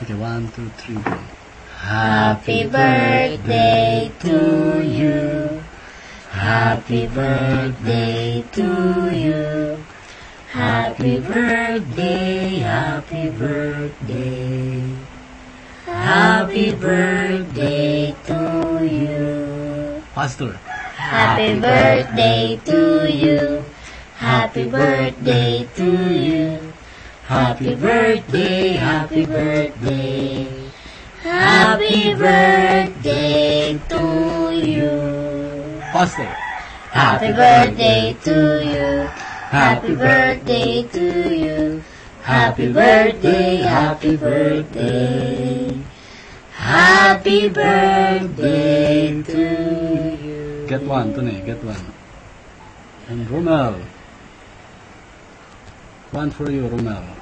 Okay, 1, 2, 3, go. Happy birthday to you. Happy birthday to you. Happy birthday, happy birthday. Happy birthday to you. Faster. Happy birthday to you. Happy birthday to you. Happy birthday, happy birthday. Happy birthday to you. Faster. Happy birthday to you. Happy birthday to you. Happy birthday, happy birthday. Happy birthday to you. Get one, Tony, get one. And Romel. One for you, Romel.